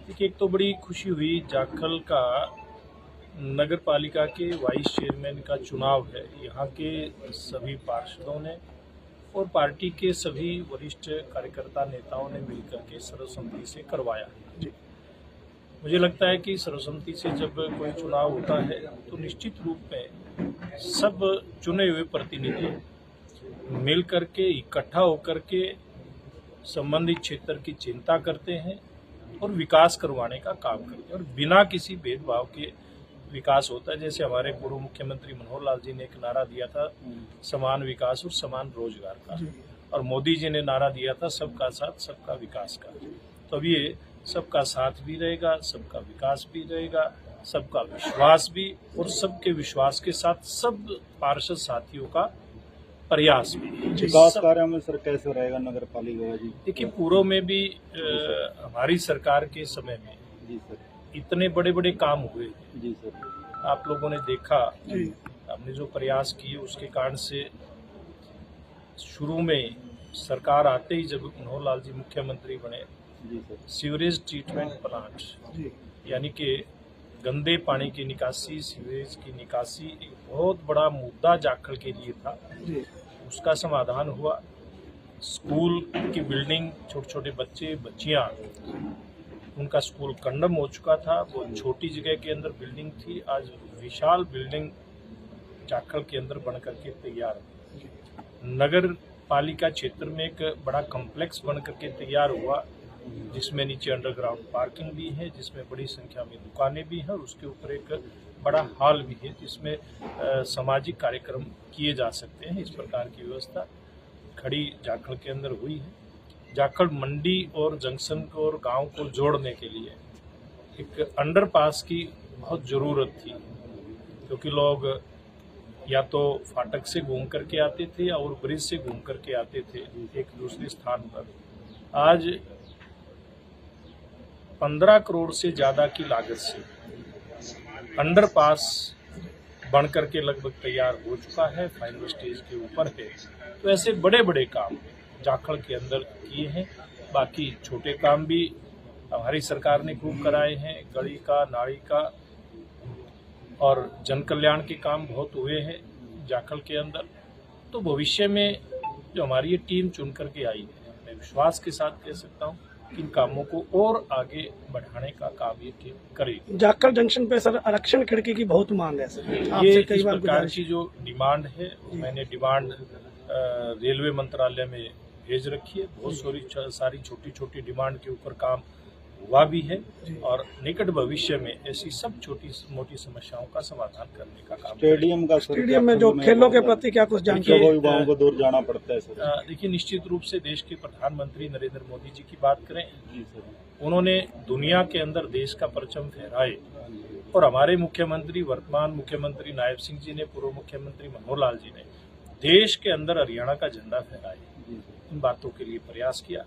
देखिए, एक तो बड़ी खुशी हुई, जाखल का नगर पालिका के वाइस चेयरमैन का चुनाव है। यहाँ के सभी पार्षदों ने और पार्टी के सभी वरिष्ठ कार्यकर्ता नेताओं ने मिलकर के सर्वसम्मति से करवाया। मुझे लगता है कि सर्वसम्मति से जब कोई चुनाव होता है तो निश्चित रूप में सब चुने हुए प्रतिनिधि मिल करके इकट्ठा होकर के संबंधित क्षेत्र की चिंता करते हैं और विकास करवाने का काम करते हैं और बिना किसी भेदभाव के विकास होता है। जैसे हमारे पूर्व मुख्यमंत्री मनोहर लाल जी ने एक नारा दिया था, समान विकास और समान रोजगार का, और मोदी जी ने नारा दिया था, सबका साथ सबका विकास का। तो अब ये सबका साथ भी रहेगा, सबका विकास भी रहेगा, सबका विश्वास भी, और सबके विश्वास के साथ सब पार्षद साथियों का प्रयास भी। विकास कार्य में सर कैसे रहेगा नगर पालिका जी? देखिए, पूर्व में भी हमारी सरकार के समय में जी सर, इतने बड़े बड़े काम हुए। जी सर, आप लोगों ने देखा, हमने जो प्रयास किए उसके कारण से शुरू में सरकार आते ही जब मनोहर लाल जी मुख्यमंत्री बने, जी सर, सीवरेज ट्रीटमेंट प्लांट यानी कि गंदे पानी की निकासी, सीवरेज की निकासी एक बहुत बड़ा मुद्दा जाखल के लिए था। उसका समाधान हुआ। स्कूल की बिल्डिंग, छोटे छोटे बच्चे बच्चियां, उनका स्कूल कंडम हो चुका था। वो छोटी जगह के अंदर बिल्डिंग थी, आज विशाल बिल्डिंग जाखल के अंदर बन करके तैयार हो। नगर पालिका क्षेत्र में एक बड़ा कॉम्प्लेक्स बन करके तैयार हुआ, जिसमें नीचे अंडरग्राउंड पार्किंग भी है, जिसमें बड़ी संख्या में दुकानें भी हैं, और उसके ऊपर एक बड़ा हॉल भी है जिसमें सामाजिक कार्यक्रम किए जा सकते हैं। इस प्रकार की व्यवस्था खड़ी जाखल के अंदर हुई है। जाखल मंडी और जंक्शन को और गांव को जोड़ने के लिए एक अंडरपास की बहुत ज़रूरत थी, क्योंकि लोग या तो फाटक से घूम करके आते थे या और ब्रिज से घूम करके आते थे एक दूसरे स्थान पर। आज 15 करोड़ से ज़्यादा की लागत से अंडरपास बन करके लगभग तैयार हो चुका है, फाइनल स्टेज के ऊपर है। तो ऐसे बड़े बड़े काम जाखल के अंदर किए हैं। बाकी छोटे काम भी हमारी सरकार ने खूब कराए हैं, गली का, नाली का और जन कल्याण के काम बहुत हुए हैं जाखल के अंदर। तो भविष्य में जो हमारी ये टीम चुन करके आई है, मैं विश्वास के साथ कह सकता हूँ इन कामों को और आगे बढ़ाने का काम ये टीम करेगी। जाखल जंक्शन पे सर आरक्षण खिड़की की बहुत मांग है सर, ये इस प्रकार की जो डिमांड है, मैंने डिमांड रेलवे मंत्रालय में भेज रखी है। बहुत सारी छोटी छोटी डिमांड के ऊपर काम हुआ भी है, और निकट भविष्य में ऐसी सब छोटी मोटी समस्याओं का समाधान करने का काम। स्टेडियम में जो खेलों के प्रति क्या कुछ जानकारी, युवाओं को दूर जाना पड़ता है सर? देखिए, निश्चित रूप से देश के प्रधानमंत्री नरेंद्र मोदी जी की बात करें, जी सर, उन्होंने दुनिया के अंदर देश का परचम फहराए, और हमारे मुख्यमंत्री, वर्तमान मुख्यमंत्री नायब सिंह जी ने, पूर्व मुख्यमंत्री मनोहर लाल जी ने देश के अंदर हरियाणा का झंडा फहराए। इन बातों के लिए प्रयास किया,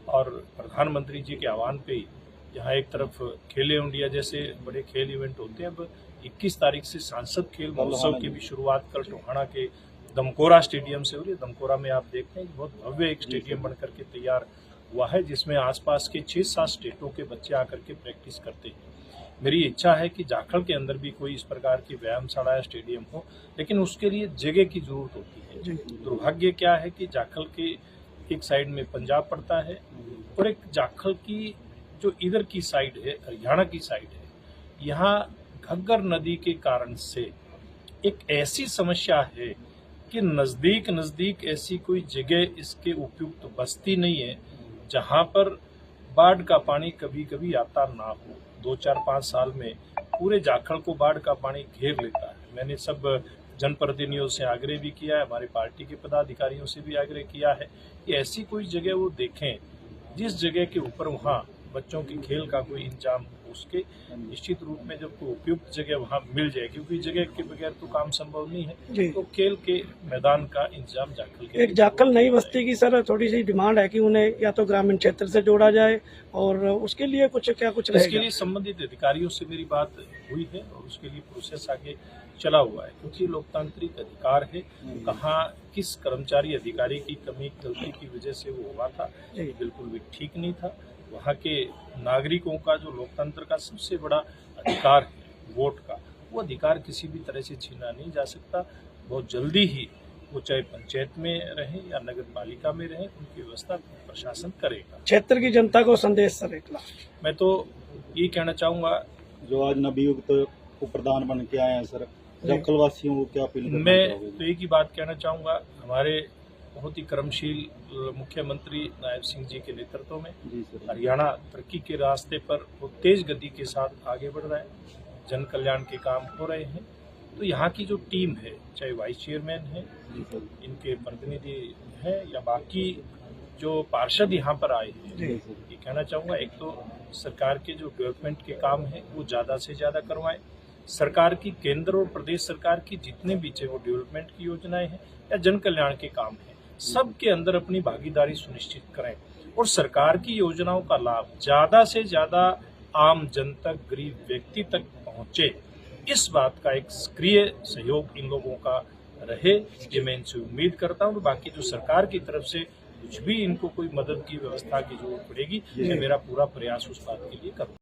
और प्रधानमंत्री जी के आह्वान पे जहाँ एक तरफ खेलो इंडिया जैसे बड़े खेल इवेंट होते हैं, अब 21 तारीख से सांसद खेल महोत्सव की भी शुरुआत कल टोहाना के दमकोरा स्टेडियम से हो रही है। दमकोरा में आप देखते हैं बहुत भव्य एक स्टेडियम बन करके तैयार हुआ है, जिसमें आसपास के 6-7 स्टेटों के बच्चे आकर के प्रैक्टिस करते हैं। मेरी इच्छा है कि जाखल के अंदर भी कोई इस प्रकार की व्यायामशाला या स्टेडियम हो, लेकिन उसके लिए जगह की जरूरत होती है। दुर्भाग्य क्या है कि जाखल के एक साइड में पंजाब पड़ता है, और एक जाखल की जो इधर की साइड है, हरियाणा की साइड है, यहाँ घग्गर नदी के कारण से एक ऐसी समस्या है कि नज़दीक ऐसी कोई जगह इसके उपयुक्त बस्ती नहीं है जहाँ पर बाढ़ का पानी कभी कभी आता ना हो। 2-4-5 साल में पूरे जाखल को बाढ़ का पानी घेर लेता है। मैंने सब जनप्रतिनिधियों से आग्रह भी किया है, हमारी पार्टी के पदाधिकारियों से भी आग्रह किया है कि ऐसी कोई जगह वो देखें जिस जगह के ऊपर वहाँ बच्चों के खेल का कोई इंतजाम हो। उसके निश्चित रूप में जब कोई उपयुक्त जगह वहाँ मिल जाए, क्योंकि जगह के बगैर तो काम संभव नहीं है, तो खेल के मैदान का इंतजाम जाखल के। एक जाखल नई बस्ती की सर थोड़ी सी डिमांड है कि उन्हें या तो ग्रामीण क्षेत्र से जोड़ा जाए, और उसके लिए कुछ रहेगा? इसके लिए संबंधित अधिकारियों से मेरी बात हुई है, और उसके लिए प्रोसेस आगे चला हुआ है, क्योंकि लोकतांत्रिक अधिकार है। कहाँ किस कर्मचारी अधिकारी की कमी गलती की वजह से वो हुआ था, बिल्कुल भी ठीक नहीं था। वहाँ के नागरिकों का जो लोकतंत्र का सबसे बड़ा अधिकार है वोट का, वो अधिकार किसी भी तरह से छीना नहीं जा सकता। बहुत जल्दी ही वो चाहे पंचायत में रहे या नगर पालिका में रहे, उनकी व्यवस्था प्रशासन करेगा। क्षेत्र की जनता को संदेश सर एक लास्ट। मैं तो ये कहना चाहूँगा, जो आज नवयुक्त को प्रधान बन के आए हैं सर, लोकल वासियों को क्या अपील करना मैं चाहोगे? तो एक ही बात कहना चाहूँगा, हमारे बहुत ही कर्मशील मुख्यमंत्री नायब सिंह जी के नेतृत्व में जी सर। हरियाणा तरक्की के रास्ते पर वो तेज गति के साथ आगे बढ़ रहा है, जन कल्याण के काम हो रहे हैं। तो यहाँ की जो टीम है, चाहे वाइस चेयरमैन है, जी सर। इनके प्रतिनिधि हैं या बाकी जो पार्षद यहाँ पर आए हैं, जी सर। ये कहना चाहूँगा, एक तो सरकार के जो डेवलपमेंट के काम हैं वो ज़्यादा से ज़्यादा करवाएं। सरकार की केंद्र और प्रदेश सरकार की जितने भी चाहे वो डेवलपमेंट की योजनाएं हैं या जन कल्याण के काम हैं, सबके अंदर अपनी भागीदारी सुनिश्चित करें और सरकार की योजनाओं का लाभ ज़्यादा से ज़्यादा आम जन तक, गरीब व्यक्ति तक पहुँचे। इस बात का एक सक्रिय सहयोग इन लोगों का रहे, ये मैं इनसे उम्मीद करता हूँ। बाकी जो सरकार की तरफ से कुछ भी इनको कोई मदद की व्यवस्था की जरूरत पड़ेगी, ये मेरा पूरा प्रयास उस बात के लिए करूँगा।